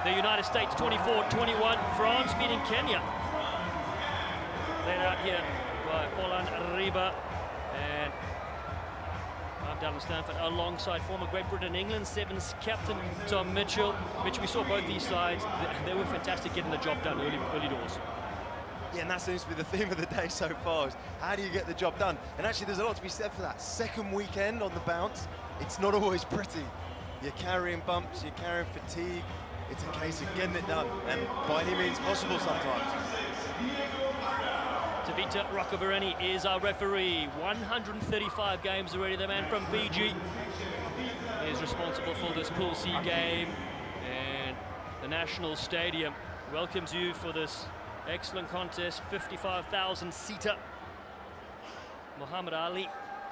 The United States 24-21, France beating Kenya. Laid out here by Olan Riba and Dylan Stanford alongside former Great Britain England Sevens captain Tom Mitchell. Mitchell, we saw both these sides. They were fantastic getting the job done early doors. Yeah, and that seems to be the theme of the day so far, is how do you get the job done? And actually there's a lot to be said for that. Second weekend on the bounce, it's not always pretty. You're carrying bumps, you're carrying fatigue. It's a case of getting it done, and by any means possible sometimes. Tavita Roccovereni is our referee. 135 games already. The man from Fiji is responsible for this Pool C game, and the National Stadium welcomes you for this excellent contest. 55,000 seater. Muhammad Ali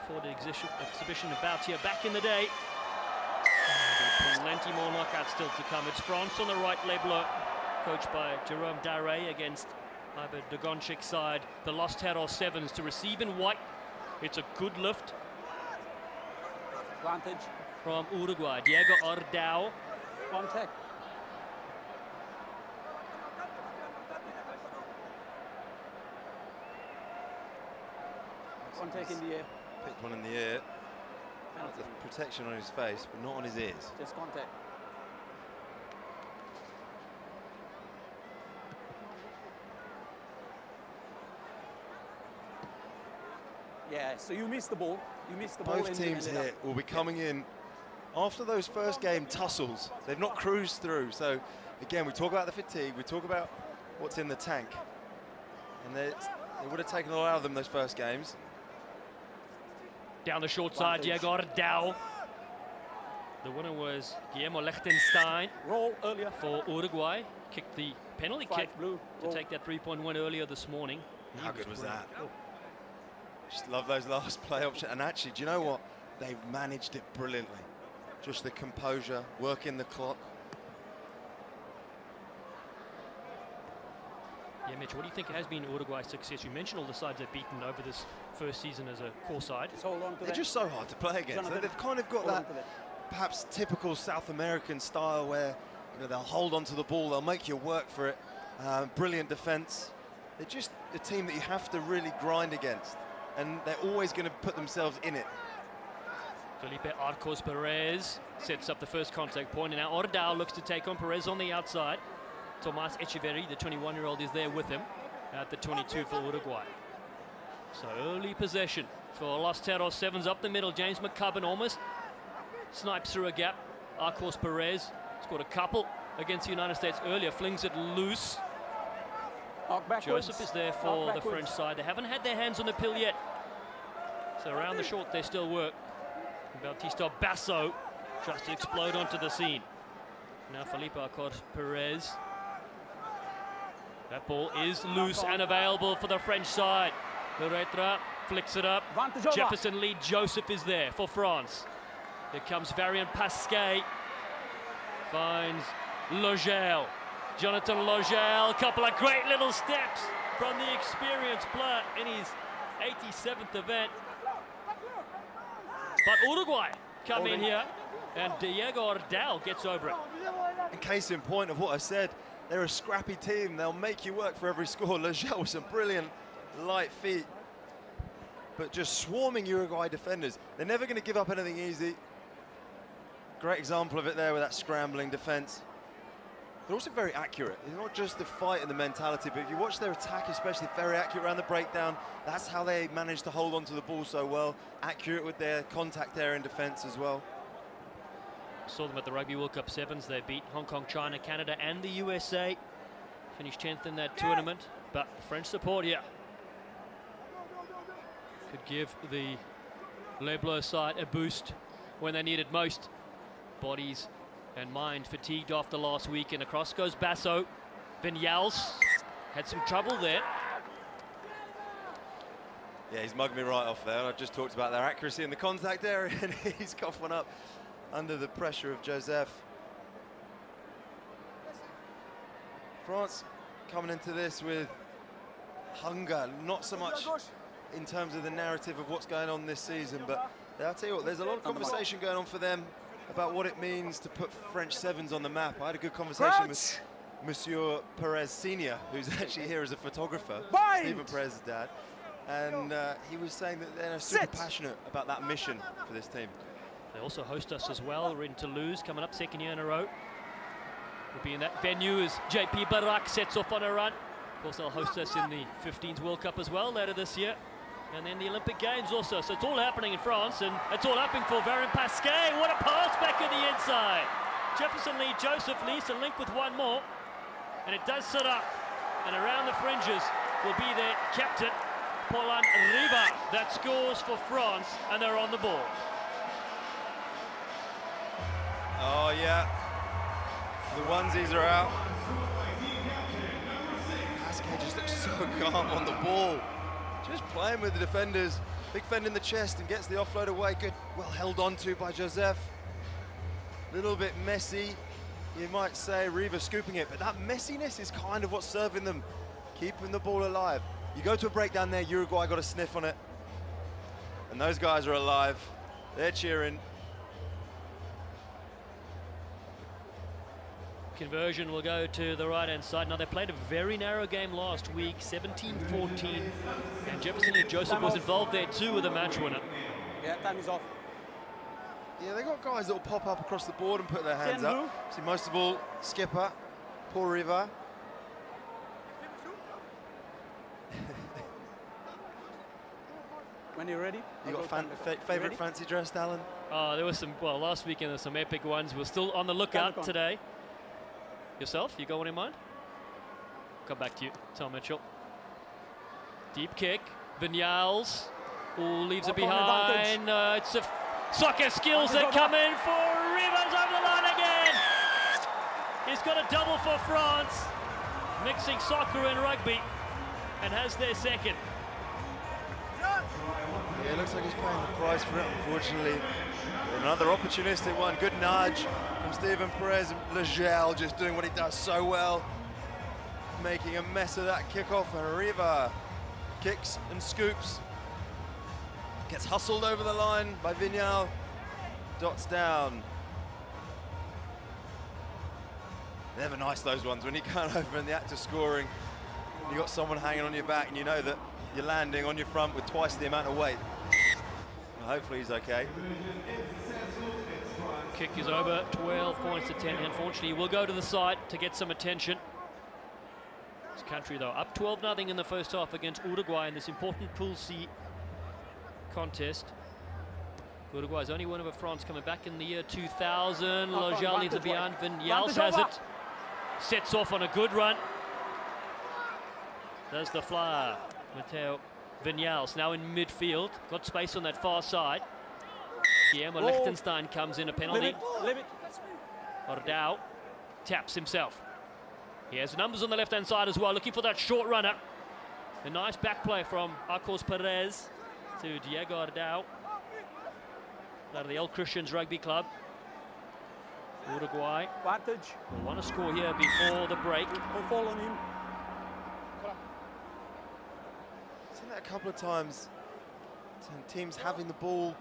for the exhibition about here back in the day. Plenty more knockouts still to come. It's France on the right, Leblo, coached by Jerome Daré against Ivo Dujoncic's side. The Los Terros Sevens to receive in white. It's a good lift. Advantage. From Uruguay, Diego Ardao. Contact. Contact in the air. Picked one in the air. The protection on his face, but not on his ears. Just contact. Yeah, so you missed the ball. You missed the ball. Both teams here will be coming in after those first game tussles. They've not cruised through. So again, we talk about the fatigue, we talk about what's in the tank. And they would have taken a lot out of them those first games. Down the short side, Diego Ardao. The winner was Guillermo Lijtenstein. Roll earlier for Uruguay. Kicked the penalty kick blue, to take that 3-point win earlier this morning. How good was that? Oh. Just love those last play options. And actually, do you know what? They've managed it brilliantly. Just the composure, working the clock. Yeah, Mitch, what do you think has been Uruguay's success? You mentioned all the sides they've beaten over this first season as a core side. Just hold on to They're just so hard to play against. They've kind of got that perhaps typical South American style where they'll hold on to the ball, they'll make you work for it. Brilliant defense. They're just a team that you have to really grind against, and they're always going to put themselves in it. Felipe Arcos Perez sets up the first contact point, and now Ardao looks to take on Perez on the outside. Tomas Etcheverry, the 21-year-old, is there with him at the 22 for Uruguay. So early possession for Los Terros Sevens up the middle. James McCubbin almost snipes through a gap. Arcos Perez scored a couple against the United States earlier, flings it loose. Joseph is there for the French side. They haven't had their hands on the pill yet. So around the short they still work. Bautista Basso tries to explode onto the scene. Now Felipe Arcos Perez. That ball is loose and available for the French side. Loretra flicks it up. Jefferson Lee Joseph is there for France. Here comes Varian Pasquet. Finds Logel. Jonathan Logel. A couple of great little steps from the experienced player in his 87th event. But Uruguay come in here, and Diego Ardao gets over it. In case in point of what I said, they're a scrappy team. They'll make you work for every score. Logel with some brilliant light feet, but just swarming Uruguay defenders. They're never going to give up anything easy. Great example of it there with that scrambling defense. They're also very accurate. It's not just the fight and the mentality, but if you watch their attack, especially, very accurate around the breakdown. That's how they manage to hold on to the ball so well. Accurate with their contact area in defense as well. Saw them at the Rugby World Cup Sevens. They beat Hong Kong, China, Canada, and the USA. Finished 10th in that tournament, but French support here could give the Leblo side a boost when they need it most. Bodies and mind fatigued after last week, and across goes Basso. Viñals had some trouble there. Yeah, he's mugged me right off there. I just talked about their accuracy in the contact area, and he's coughed one up under the pressure of Joseph. France coming into this with hunger, not so much in terms of the narrative of what's going on this season, but I'll tell you what, there's a lot of conversation going on for them about what it means to put French sevens on the map. I had a good conversation with Monsieur Perez Senior, who's actually here as a photographer, Stephen Perez's dad, and he was saying that they're super passionate about that mission for this team. They also host us as well. We're in Toulouse, coming up second year in a row. We'll be in that venue as JP Barak sets off on a run. Of course, they'll host us in the 15s World Cup as well later this year. And then the Olympic Games also. So it's all happening in France, and it's all happening for Varin Pasquet. What a pass back in the inside. Jefferson Lee, Joseph Lee to link with one more. And it does sit up. And around the fringes will be their captain, Paulin Riva, that scores for France, and they're on the ball. Oh, yeah. The onesies are out. Pasquet just looks so calm on the ball. Just playing with the defenders. Big fend in the chest and gets the offload away. Good, well held on to by Joseph. Little bit messy, you might say, Riva scooping it, but that messiness is kind of what's serving them, keeping the ball alive. You go to a breakdown there, Uruguay got a sniff on it, and those guys are alive. They're cheering. Conversion will go to the right-hand side. Now, they played a very narrow game last week, 17-14. And Jefferson Lee Joseph was involved there too with a match winner. Yeah, time is off. Yeah, they got guys that will pop up across the board and put their hands up. See, most of all, skipper, Paul Riva. When you're ready. You got favorite fancy dress, Alan? Oh, there was some, well, last weekend there were some epic ones. We're still on the lookout today. Yourself, you got one in mind? Come back to you, Tom Mitchell. Deep kick, Viñals, leaves it behind. It's a soccer skills that come in for Rivas over the line again. He's got a double for France, mixing soccer and rugby, and has their second. Yeah, it looks like he's paying the price for it, unfortunately. Another opportunistic one, good nudge from Stephen Perez. Legel just doing what he does so well, making a mess of that kickoff, and Riva kicks and scoops. Gets hustled over the line by Viñals, dots down. Never nice, those ones, when you come over in the act of scoring, you got someone hanging on your back and you know that you're landing on your front with twice the amount of weight. Hopefully he's okay. Kick is over, 12 points to 10. Unfortunately, he will go to the side to get some attention. This country, though, up 12-0 in the first half against Uruguay in this important Pool C contest. Uruguay's only win over France coming back in the year 2000. Lojal leaves it behind. Viñals has it. Sets off on a good run. There's the flyer. Mateo Viñals now in midfield. Got space on that far side. Guillermo Lijtenstein comes in, a penalty. Ardao taps himself. He has numbers on the left-hand side as well, looking for that short runner. A nice back play from Arcos Perez to Diego Ardao. Out of the El Christians Rugby Club. Uruguay will want to score here before the break. Don't fall on him. I've seen that a couple of times. Teams having the ball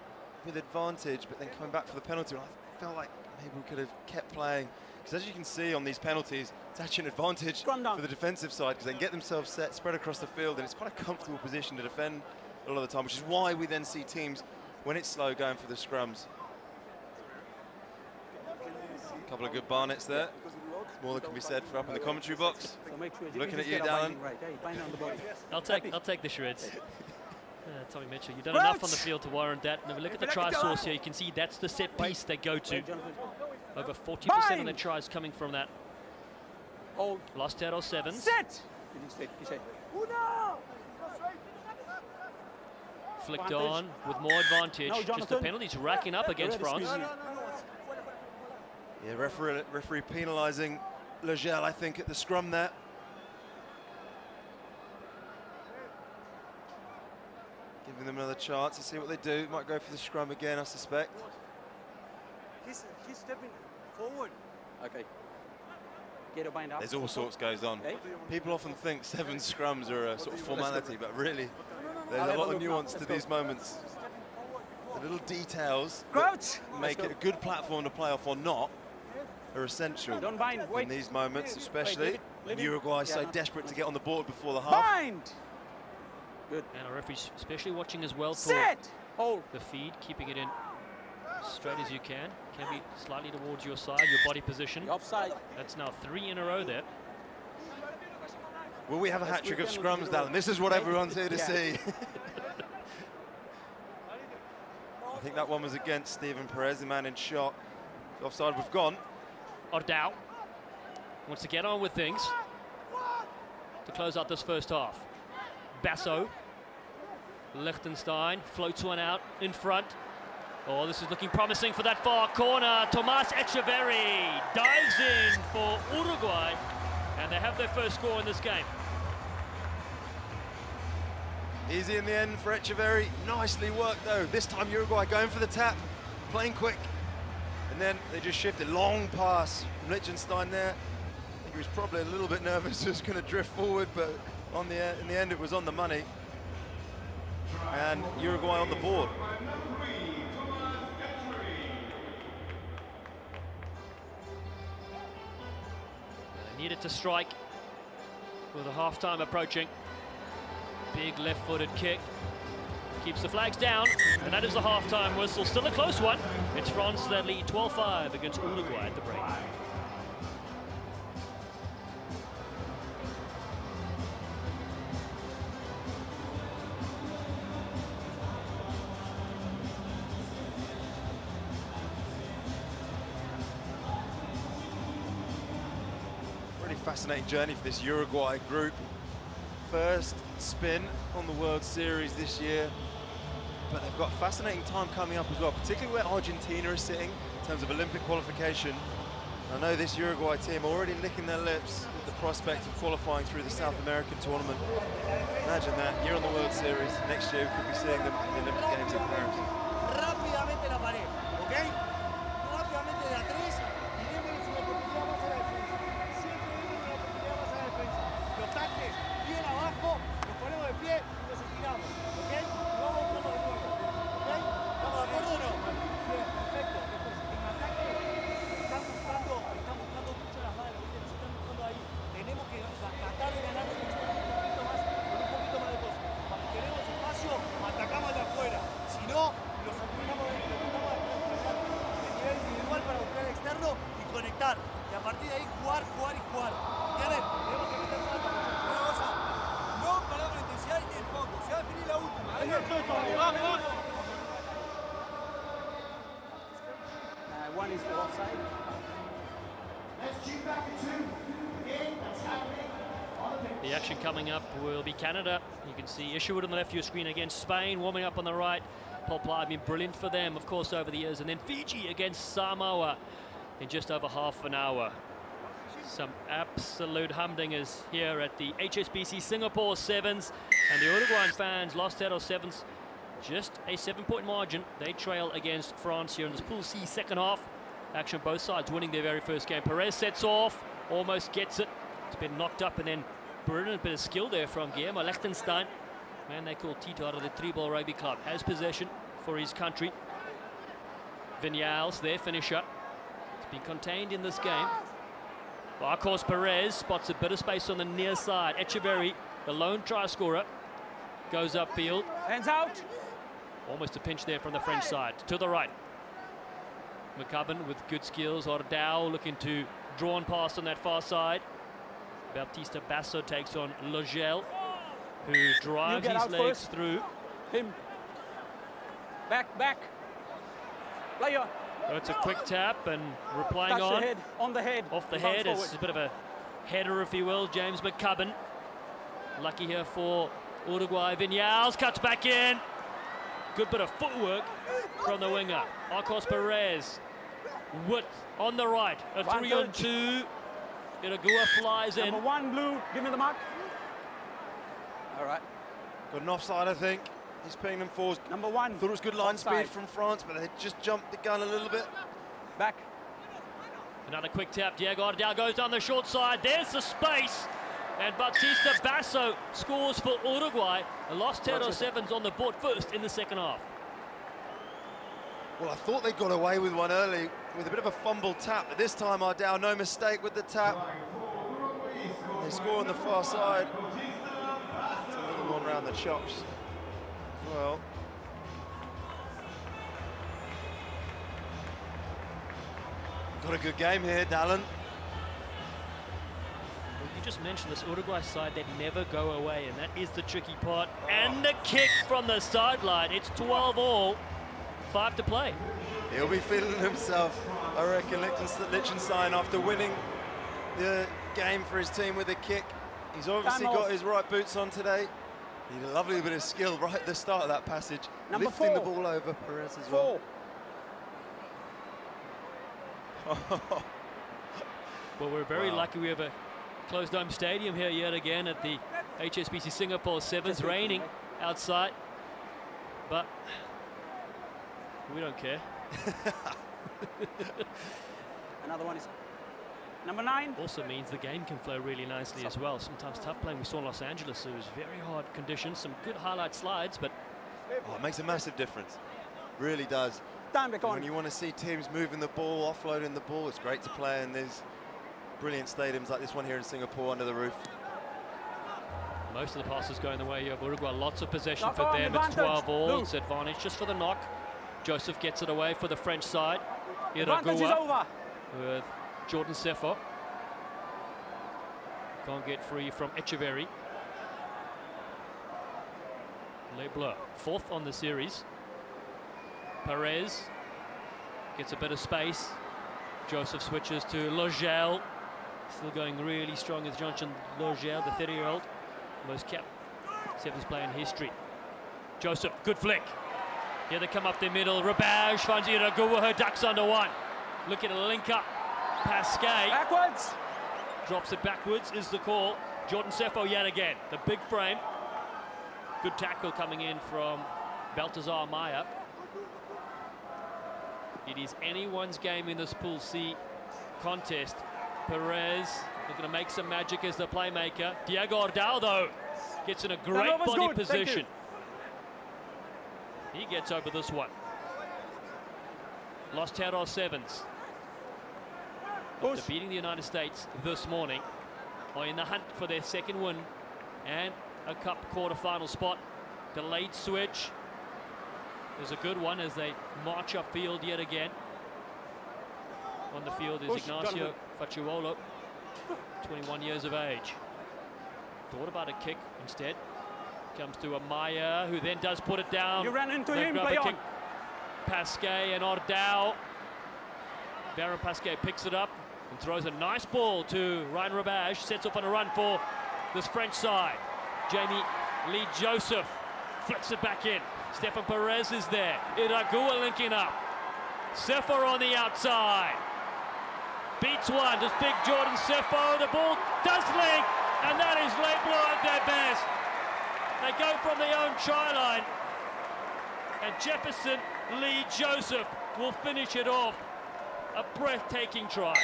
with advantage, but then coming back for the penalty. And I felt like maybe we could have kept playing. Because as you can see on these penalties, it's actually an advantage for the defensive side, because they can get themselves set, spread across the field, and it's quite a comfortable position to defend a lot of the time, which is why we then see teams, when it's slow, going for the scrums. A couple of good Barnetts there. More than can be said for up in the commentary box. Looking at you, Dallin. I'll take the shreds. Tommy Mitchell, you've done enough on the field to warrant that. And if we look at the try source here, you can see that's the set piece they go to. Over 40% of their tries coming from that. Lost out on sevens. Set! Flicked on with more advantage. Just the penalties racking up against France. Yeah, referee penalising Legel, I think, at the scrum there. Giving them another chance to see what they do. Might go for the scrum again, I suspect. He's stepping forward. Okay. Get a bind up. There's all sorts goes on. Okay. People often think 7 scrums are a sort of formality, but really, there's a lot of nuance to these moments. The Little details Crouch. that make it a good platform to play off or not are essential Don't bind. Wait. in these moments, especially Wait, when leave it. Uruguay is so Yeah. desperate to get on the board before the half. Bind. Good. And our referees especially watching as well for Set. Hold. the feed, keeping it in straight as you can. Can be slightly towards your side, your body position. The offside. That's now 3 in a row there. Will we have a hat-trick of scrums, Dallin? This is what everyone's here to Yeah. see. I think that one was against Stephen Perez, the man in shot. The offside we've gone. Ardao wants to get on with things to close out this first half. Basso, Lijtenstein floats one out in front. Oh, this is looking promising for that far corner. Tomas Etcheverry dives in for Uruguay, and they have their first score in this game. Easy in the end for Etcheverry. Nicely worked though. This time Uruguay going for the tap, playing quick. And then they just shifted. Long pass from Lijtenstein there. I think he was probably a little bit nervous, just going to drift forward, but in the end it was on the money. And Uruguay on the board. They needed to strike with the half-time approaching. Big left-footed kick. Keeps the flags down, and that is the half-time whistle. Still a close one. It's France that lead 12-5 against Uruguay at the break. Pretty fascinating journey for this Uruguay group. First spin on the World Series this year, but they've got a fascinating time coming up as well, particularly where Argentina is sitting in terms of Olympic qualification. I know this Uruguay team are already licking their lips with the prospect of qualifying through the South American tournament. Imagine that, here on the World Series, next year we could be seeing them in the Olympic Games in Paris. Rápidamente la pared, ¿ok? Rápidamente de a tres y démonos una oportunidad más a la defensa. Siempre démonos una oportunidad más a la defensa. Los tackles bien abajo, nos ponemos de pie y nos estiramos, ¿ok? No vamos de nuevo, ¿ok? ¿Estamos de acuerdo o no? Bien, perfecto. Después, en ataque, están buscando mucho las manos, ¿viste? Nos están buscando ahí. Tenemos que tratar de ganar con un poquito más de cosas. Cuando tenemos espacio, atacamos de afuera. Si no, los atacamos de nivel individual para buscar el externo y conectar. Y a partir de ahí jugar. ¿Entienden? Tenemos que meter una cosa. No parar la intensidad y el foco. Se va a definir la última. ¡Vamos! One is the offside. The action coming up will be Canada. You can see Isherwood on the left of your screen against Spain, warming up on the right. Paul Ply been brilliant for them, of course, over the years. And then Fiji against Samoa in just over half an hour. Some absolute humdingers here at the HSBC Singapore Sevens. And the Uruguayan fans lost out of Sevens. Just a 7-point margin. They trail against France here in this Pool C second half. Action both sides winning their very first game. Perez sets off, almost gets it. It's been knocked up, and then brilliant bit of skill there from Guillermo Lijtenstein. Man they call Tito out of the three-ball rugby club. Has possession for his country. Viñals, their finisher. It's been contained in this game. Arcos Perez spots a bit of space on the near side. Etcheverry, the lone try scorer, goes upfield. Hands out. Almost a pinch there from the French side. To the right. McCubbin with good skills. Ardao looking to draw and pass on that far side. Bautista Basso takes on Logel, who drives his legs first. through. Him. Back. Player. Oh, it's a quick tap and replying Touch on. the head. On the head. Off the He bounce head. It's a bit of a header, if you will. James McCubbin. Lucky here for Uruguay. Viñals cuts back in. Good bit of footwork from the winger. Arcos Perez. Width on the right. A 3-on-2. Iragua flies in. Number 1, blue. Give me the mark. All right. Got an offside, I think. He's paying them forward. Number 1. Thought it was good line Offside. speed from France, but they just jumped the gun a little bit. Back. Another quick tap. Diego Ardao goes down the short side. There's the space. And Bautista Basso scores for Uruguay. A lost 10 or 7s on the board first in the second half. Well, I thought they got away with one early with a bit of a fumble tap, but this time Ardao, no mistake with the tap. They score on the far side. It's another one round the chops. Well, got a good game here, Dallin. You just mentioned this Uruguay side that never go away, and that is the tricky part. And the kick from the sideline. It's 12 all, 5 to play. He'll be feeling himself, I reckon, Lijtenstein, after winning the game for his team with a kick. He's obviously got his right boots on today. He had a lovely bit of skill right at the start of that passage, lifting the ball over Perez as well. Well, we're very lucky we have a closed dome stadium here yet again at the HSBC Singapore Sevens, raining outside, but we don't care. Another one is number 9. Also means the game can flow really nicely as well. Sometimes tough playing. We saw in Los Angeles, so it was very hard conditions, some good highlight slides, but it makes a massive difference. Really does. When you want to see teams moving the ball, offloading the ball, it's great to play in these brilliant stadiums like this one here in Singapore under the roof. Most of the passes going the way of Uruguay. Lots of possession for them. It's 12 all. It's advantage just for the knock. Joseph gets it away for the French side. Iragua with Jordan Sefo. Can't get free from Etcheverry. Le Bleu, 4th on the series. Perez gets a bit of space. Joseph switches to Logel. Still going really strong with Johnston. Logel, the 30-year-old. Most capped Sevens player in history. Joseph, good flick. Here they come up the middle. Rabage finds Iragua, her ducks under one. Looking to link up. Pasquet. Backwards. Drops it backwards is the call. Jordan Sefo yet again. The big frame. Good tackle coming in from Baltazar Maya. It is anyone's game in this Pool C contest. Perez looking to make some magic as the playmaker. Diego Ardao, though, gets in a great body position. He gets over this one. Los Terros Sevens, after beating the United States this morning, are in the hunt for their second win and a cup quarter-final spot. Delayed switch is a good one as they march upfield yet again. On the field is Ignacio Facciolo, 21 years of age. Thought about a kick instead. Comes to Amaya, who then does put it down. You ran into him, play on. Pasquet and Ardao. Baron Pasquet picks it up and throws a nice ball to Ryan Rabage. Sets off on a run for this French side. Jamie Lee Joseph flicks it back in. Stefan Perez is there. Iragua linking up. Sefo on the outside. Beats one. Does big Jordan Sefo. The ball does link, and that is Le Bleu at their best. They go from their own try line, and Jefferson Lee Joseph will finish it off. A breathtaking try.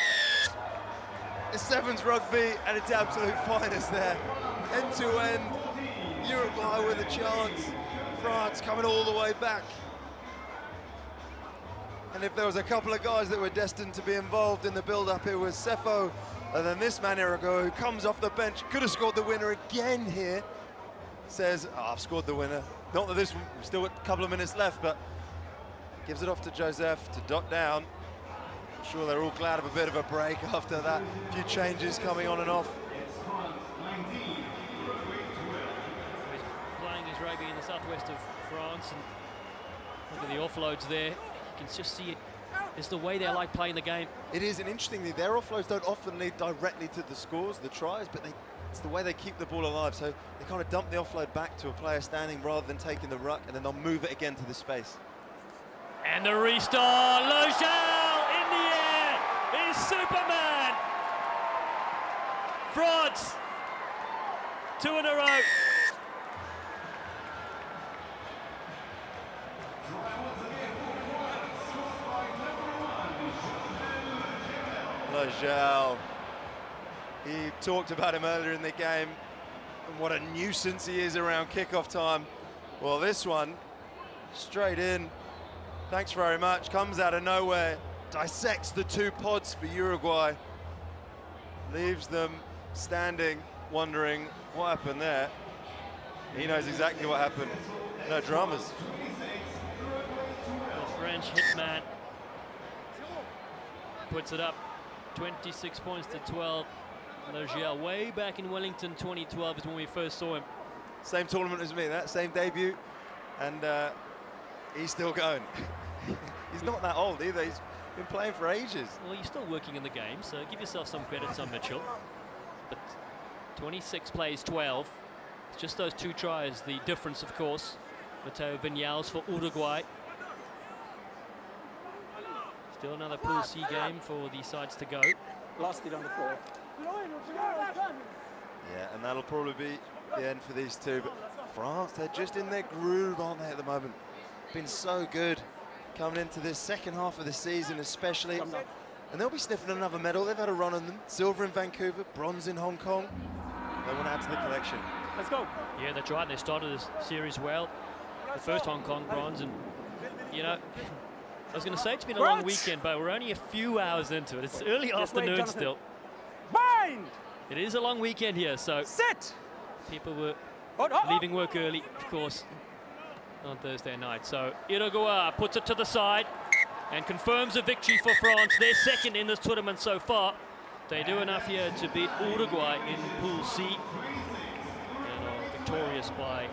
It's Sevens rugby at its absolute finest there. End to end. Uruguay with a chance. France coming all the way back. And if there was a couple of guys that were destined to be involved in the build-up, it was Sefo, and then this man Iragua, who comes off the bench, could have scored the winner again here. Says, I've scored the winner. Not that this one, we've still got a couple of minutes left, but gives it off to Joseph to dot down. I'm sure they're all glad of a bit of a break after that. A few changes coming on and off. He's playing his rugby in the southwest of France, and look at the offloads there. You can just see it. It's the way they like playing the game. It is, and interestingly, their offloads don't often lead directly to the scores, the tries, but it's the way they keep the ball alive. So they kind of dump the offload back to a player standing rather than taking the ruck, and then they'll move it again to the space. And the restart, Logel in the air is Superman. France, 2 in a row. Logel. He talked about him earlier in the game and what a nuisance he is around kickoff time. Well, this one, straight in, Thanks very much. Comes out of nowhere, dissects the two pods for Uruguay, leaves them standing, wondering what happened there. He knows exactly what happened. No dramas. The French hitman puts it up, 26 points to 12. Logia, way back in Wellington 2012 is when we first saw him. Same tournament as me, that same debut, and he's still going. He's not that old either. He's been playing for ages. Well, you're still working in the game, so give yourself some credit on Mitchell. But 26 plays 12. It's just those two tries, the difference, of course. Mateo Viñals for Uruguay. Still another Pool C game for the sides to go. Lost it on the floor. Yeah, and that'll probably be the end for these two. But France, they're just in their groove, aren't they, at the moment? Been so good coming into this second half of the season, especially. And they'll be sniffing another medal. They've had a run on them. Silver in Vancouver, bronze in Hong Kong. They want to add to the collection. Let's go. Yeah, that's right. They started this series well. The first Hong Kong bronze, and you know, I was going to say it's been a long weekend, but we're only a few hours into it. It's early afternoon still. Bind! It is a long weekend here, so Sit! people were leaving work early, of course, on Thursday night. So Uruguay puts it to the side and confirms a victory for France. They're second in this tournament so far. They do enough here to beat Uruguay in Pool C and are victorious by